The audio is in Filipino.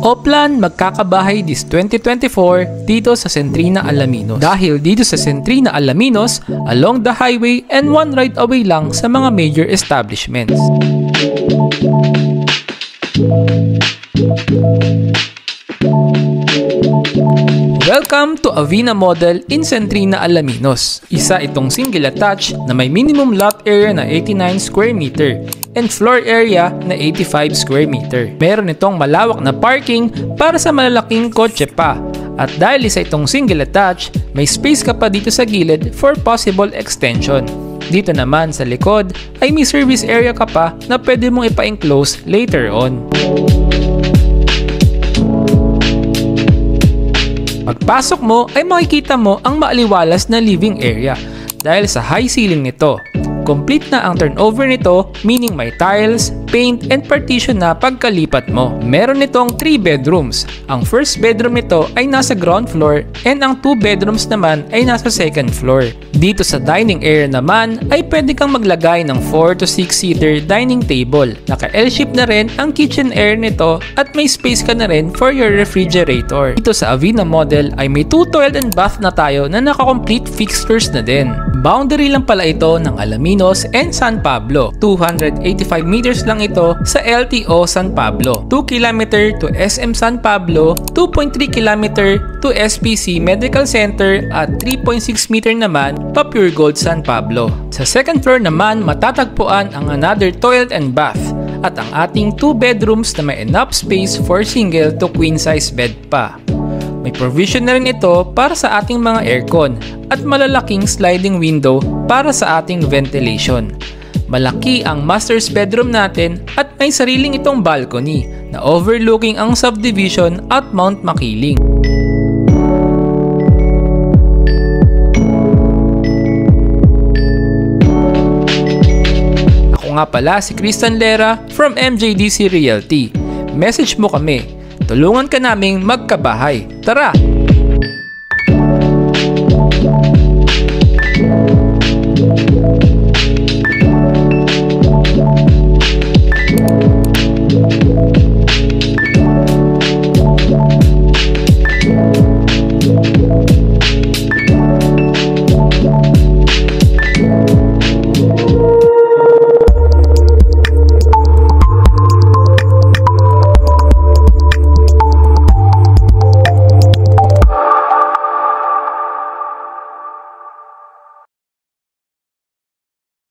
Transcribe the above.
Oplan magkakabahay this 2024 dito sa Centrina, Alaminos. Dahil dito sa Centrina, Alaminos, along the highway and one right away lang sa mga major establishments. Welcome to Avina Model in Centrina, Alaminos. Isa itong single attached na may minimum lot area na 89 square meter and floor area na 85 square meter. Meron itong malawak na parking para sa malalaking kotse pa. At dahil isa itong single attached, may space ka pa dito sa gilid for possible extension. Dito naman sa likod ay may service area ka pa na pwede mong ipa-enclose later on. Pagpasok mo ay makikita mo ang maaliwalas na living area dahil sa high ceiling nito. Complete na ang turnover nito, meaning may tiles, paint, and partition na pagkalipat mo. Meron nitong 3 bedrooms. Ang first bedroom nito ay nasa ground floor and ang 2 bedrooms naman ay nasa second floor. Dito sa dining area naman ay pwede kang maglagay ng 4 to 6 seater dining table. Naka L-shape na rin ang kitchen area nito at may space ka na rin for your refrigerator. Dito sa Avina Model ay may 2 toilet and bath na tayo na naka-complete fixtures na din. Boundary lang pala ito ng Alaminos and San Pablo. 285 meters lang ito sa LTO San Pablo. 2 km to SM San Pablo, 2.3 km to SPC Medical Center at 3.6 meter naman pa Pure Gold San Pablo. Sa second floor naman matatagpuan ang another toilet and bath at ang ating 2 bedrooms na may enough space for single to queen size bed pa. May provision na rin ito para sa ating mga aircon at malalaking sliding window para sa ating ventilation. Malaki ang master's bedroom natin at may sariling itong balcony na overlooking ang subdivision at Mount Makiling. Ako nga pala si Christian Lera from MJDC Realty. Message mo kami. Tulungan ka naming magkabahay. Tara!